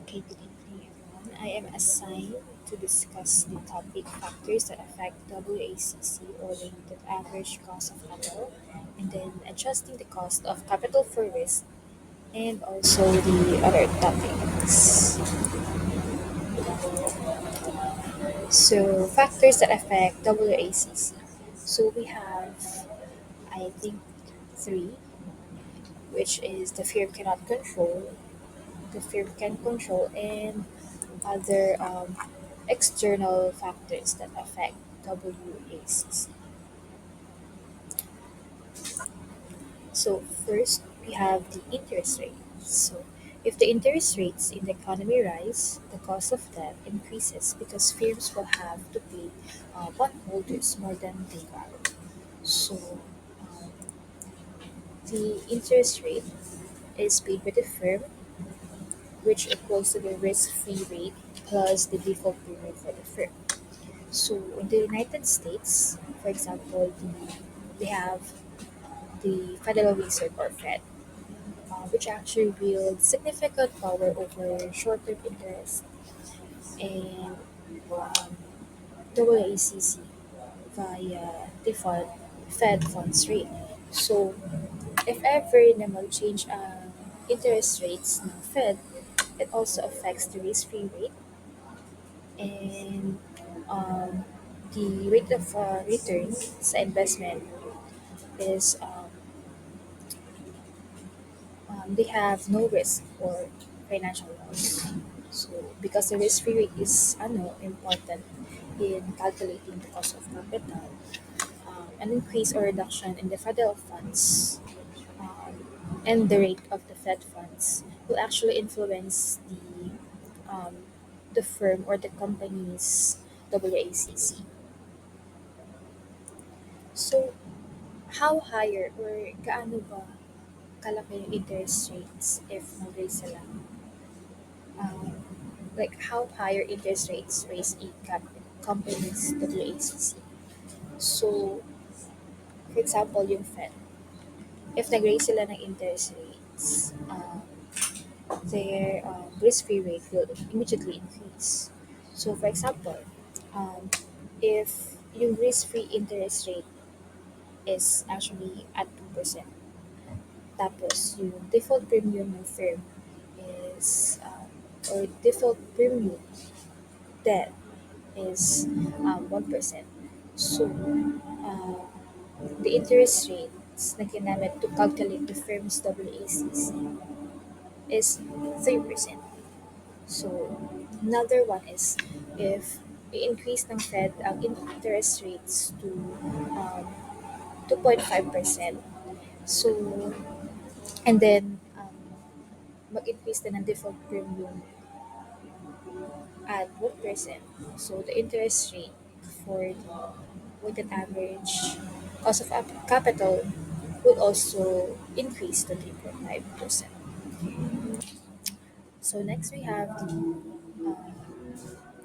Okay, good evening, everyone. I am assigned to discuss the topic factors that affect WACC or weighted average cost of capital, and then adjusting the cost of capital for risk, and also the other topics. So, factors that affect WACC. So, we have, I think, three, which is the firm cannot control, the firm can control, and other external factors that affect WACC. So first, we have the interest rate. So if the interest rates in the economy rise, the cost of debt increases because firms will have to pay bondholders more than they borrow. So um, the interest rate is paid by the firm, which equals to the risk-free rate plus the default premium for the firm. So in the United States, for example, we have the Federal Reserve or Fed, which actually wields significant power over short-term interest and um, WACC via default Fed funds rate. So if ever naman change interest rates ng Fed, it also affects the risk-free rate and um, the rate of return sa investment is they have no risk or financial loss. So because the risk-free rate is important in calculating the cost of capital, an increase or reduction in the federal funds and the rate of the Fed funds will actually influence the firm or the company's WACC. So how higher or gaano ba kalaki yung interest rates if mag-raise sila? Um, like how higher interest rates raise a company's WACC. So, for example, yung Fed, if nag-raise sila ng interest rates, their risk-free rate will immediately increase. So, for example, um, if yung risk-free interest rate is actually at 2%, tapos yung default premium ng firm is, or default premium debt is 1%. So, uh, the interest rates na ginamit to calculate the firm's WACC is 3%. So, another one is if i-increase ng Fed ang interest rates to 2.5%. So, and then mag-increase din ng default premium at 1%. So, the interest rate for the weighted average cost of capital will also increase to 3.5%. So next we have the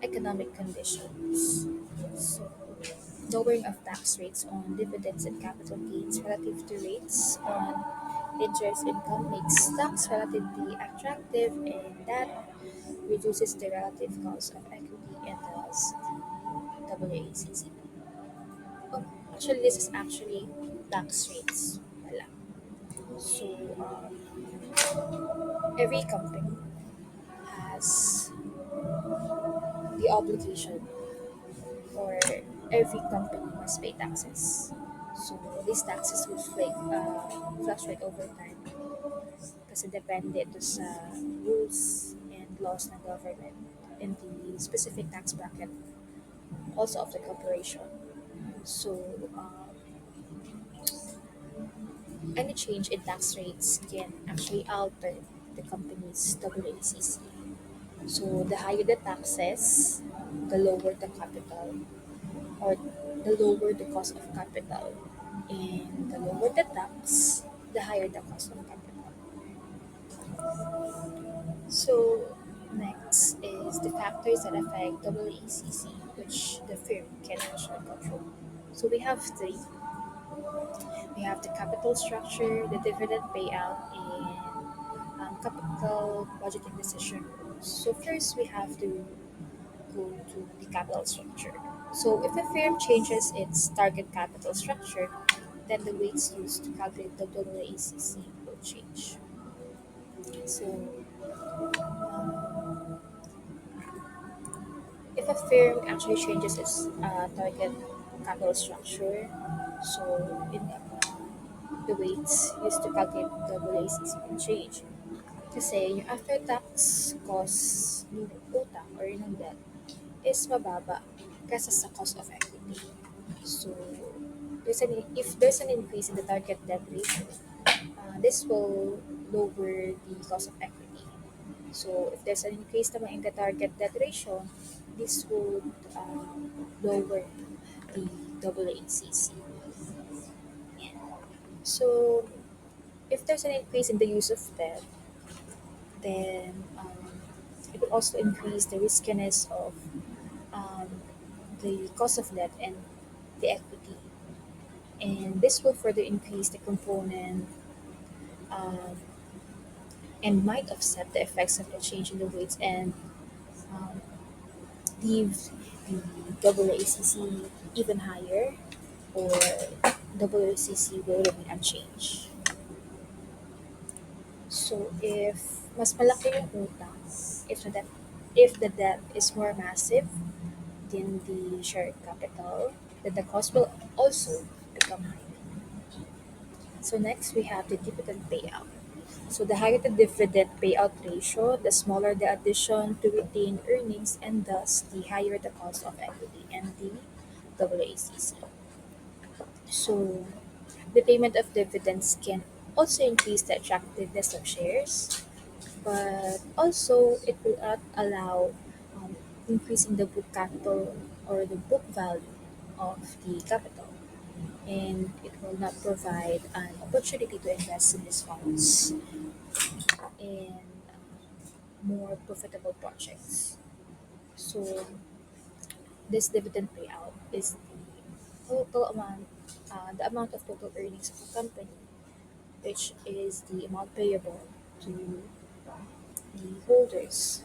economic conditions. So lowering of tax rates on dividends and capital gains relative to rates on interest income makes stocks relatively attractive, and that reduces the relative cost of equity and thus the WACC. Oh, actually, this is actually tax rates. Wala. So every company has the obligation, or every company must pay taxes. So these taxes will fluctuate over time kasi depende ito sa rules and laws ng government and the specific tax bracket also of the corporation. So any change in tax rates can actually alter the company's WACC. So the higher the taxes, the lower the capital, or the lower the cost of capital. And the lower the tax, the higher the cost of capital. So next is the factors that affect WACC, which the firm can actually control. So we have three. We have the capital structure, the dividend payout, and capital budgeting decision rules. So first we have to go to the capital structure. So if a firm changes its target capital structure, then the weights used to calculate the AACC will change. So if a firm actually changes its target capital structure, so the weights used to calculate the AACC will change. Kasi yung after-tax cost ng utang or ng debt is mababa kaysa sa cost of equity. So, if there's an increase in the target debt ratio, this will lower the cost of equity. So, if there's an increase naman in the target debt ratio, this would lower the AACC. So, if there's an increase in the use of debt, then it will also increase the riskiness of um, the cost of debt and the equity. And this will further increase the component um, and might offset the effects of the change in the weights and um, leave the AACC even higher, or AACC will remain unchanged. So if mas malaki yung utang, if the debt is more massive than the shared capital, then the cost will also become higher. So next we have the dividend payout. So the higher the dividend payout ratio, the smaller the addition to retained earnings, and thus the higher the cost of equity and the AACC. So the payment of dividends can also increase the attractiveness of shares, but also it will not allow increasing the book capital or the book value of the capital, and it will not provide an opportunity to invest in these funds in more profitable projects. So this dividend payout is the amount of total earnings of a company, which is the amount payable to the holders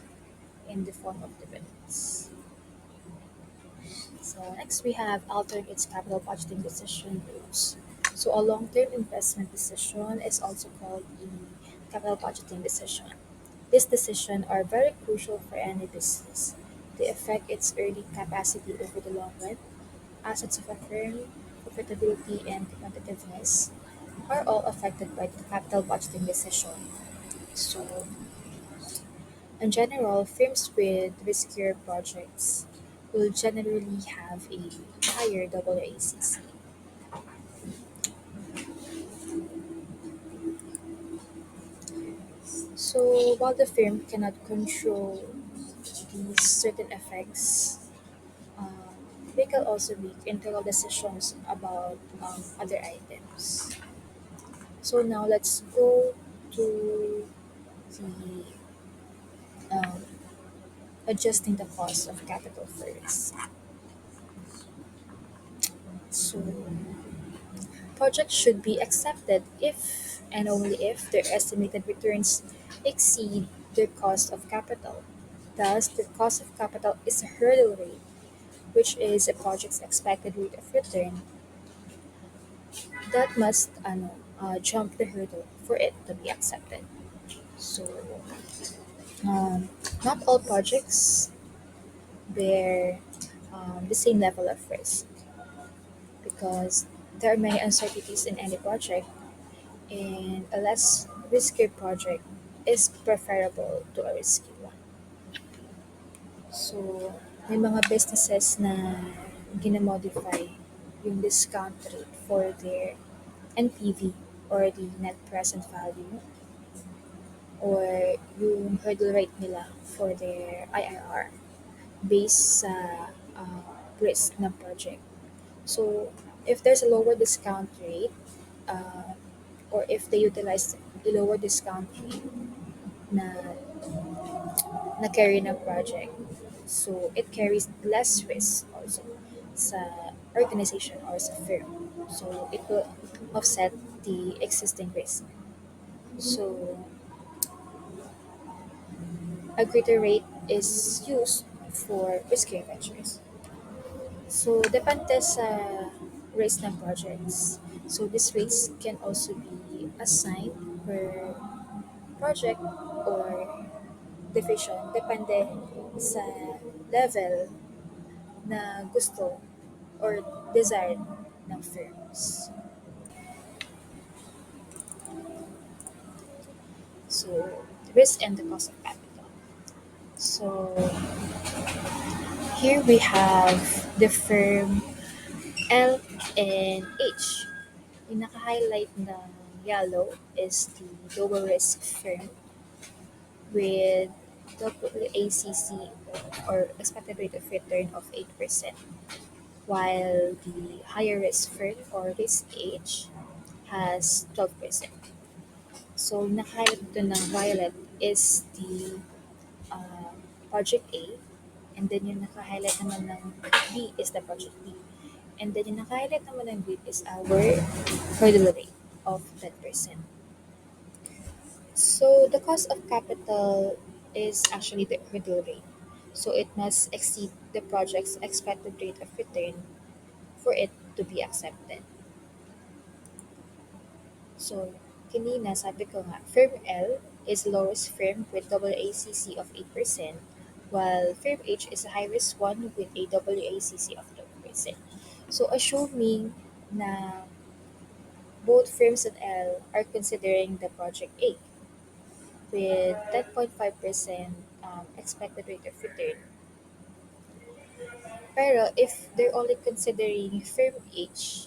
in the form of dividends. So next we have altering its capital budgeting decision rules. So a long-term investment decision is also called a capital budgeting decision. These decisions are very crucial for any business. They affect its earning capacity over the long run, assets of a firm, profitability, and competitiveness are all affected by the capital budgeting decision. So, in general, firms with riskier projects will generally have a higher AACC. So, while the firm cannot control these certain effects, um, they can also make internal decisions about other items. So now let's go to the um, adjusting the cost of capital first. So projects should be accepted if and only if their estimated returns exceed their cost of capital. Thus, the cost of capital is a hurdle rate, which is a project's expected rate of return that must jump the hurdle for it to be accepted. So, um, not all projects bear the same level of risk because there are many uncertainties in any project, and a less risky project is preferable to a risky one. So, may mga businesses na ginamodify yung discount rate for their NPV or the net present value or yung hurdle rate nila for their IRR based sa risk ng project. So, if there's a lower discount rate, uh, or if they utilize the lower discount rate na na carry ng project, so it carries less risk also sa organization or sa firm. So, it will offset the existing risk. So, A greater rate is used for riskier ventures. So, depende sa race ng projects. So, this race can also be assigned per project or division. Depende sa level na gusto or desired ng firms. So, risk and the cost of capital. So, here we have the firm L and H. Yung naka-highlight ng yellow is the lower risk firm with WACC or expected rate of return of 8%, while the higher risk firm or risk H has 12%. So, naka-highlight dito ng violet is the uh, project A, and then yung naka-highlight naman ng B is the project B. And then yung naka-highlight naman ng green is our hurdle rate of 10%. So the cost of capital is actually the hurdle rate. So it must exceed the project's expected rate of return for it to be accepted. So kanina sabi ko nga, firm L is lowest firm with WACC of 8%, while firm H is a high-risk one with a WACC of 12%. So assuming na both firms at L are considering the project A with 10.5% expected rate of return. Pero if they're only considering firm H,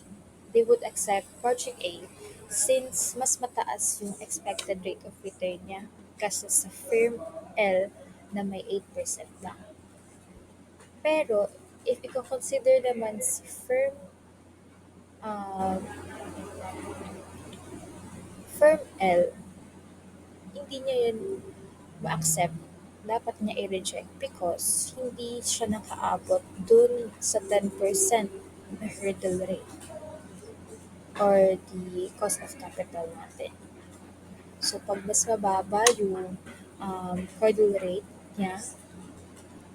they would accept project A since mas mataas yung expected rate of return niya kasi sa firm L na may 8% lang. Pero if i-consider naman si um, firm L, hindi niya yun ma-accept, dapat niya i-reject because hindi siya nakaabot dun sa 10% na hurdle rate or the cost of capital natin. So, pag mas mababa yung hurdle rate niya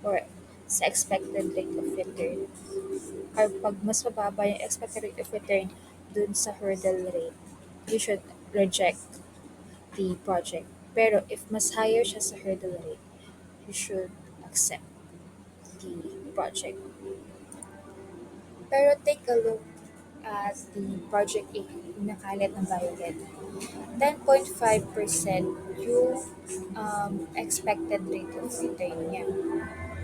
or sa expected rate of return, or pag mas mababa yung expected rate of return dun sa hurdle rate, you should reject the project. Pero if mas higher siya sa hurdle rate, you should accept the project. Pero take a look at the project A, yung nakalat ng violet. 10.5% yung expected rate of return niya,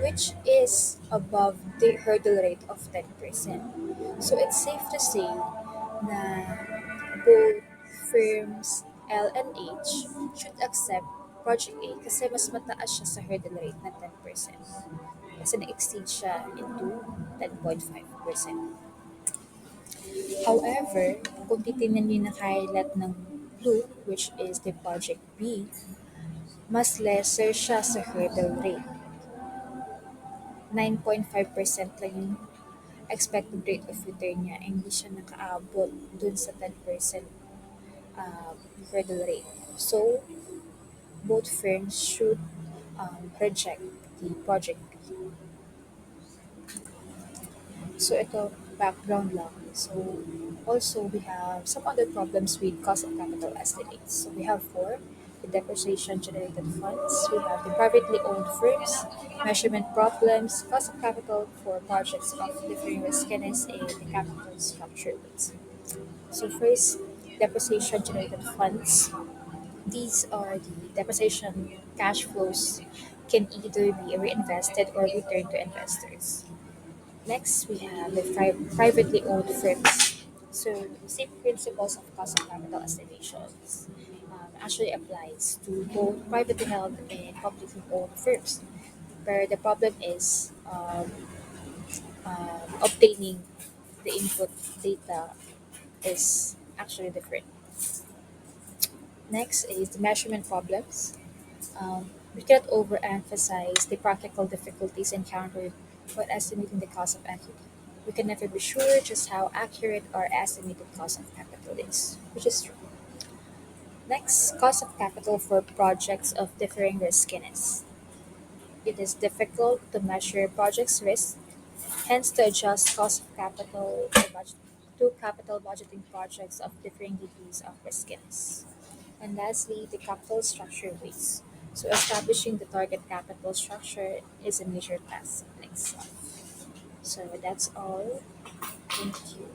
which is above the hurdle rate of 10%. So it's safe to say na both firms L and H should accept Project A kasi mas mataas siya sa hurdle rate na 10%. Kasi na-exceed siya into 10.5%. However, kung titingnan niyo yung naka-highlight ng blue, which is the Project B, mas lesser siya sa hurdle rate. 9.5% lang yung expected rate of return niya, hindi siya nakaabot dun sa 10% hurdle rate. So, both firms should reject the project B. So, ito, background lang. So, also we have some other problems with cost of capital estimates. So, we have four, the depreciation generated funds. We have the privately owned firms, measurement problems, cost of capital for projects of differing riskiness, and the capital structure rates. So, first, depreciation generated funds. These are the depreciation cash flows can either be reinvested or returned to investors. Next, we have the privately owned firms. So, same principles of cost of capital estimations actually applies to both privately held and publicly owned firms. But the problem is obtaining the input data is actually different. Next is the measurement problems. We cannot overemphasize the practical difficulties encountered when estimating the cost of equity. We can never be sure just how accurate our estimated cost of capital is, which is true. Next, cost of capital for projects of differing riskiness. It is difficult to measure projects' risk, hence to adjust cost of capital to capital budgeting projects of differing degrees of riskiness. And lastly, the capital structure weights. So establishing the target capital structure is a major task in itself. So that's all. Thank you.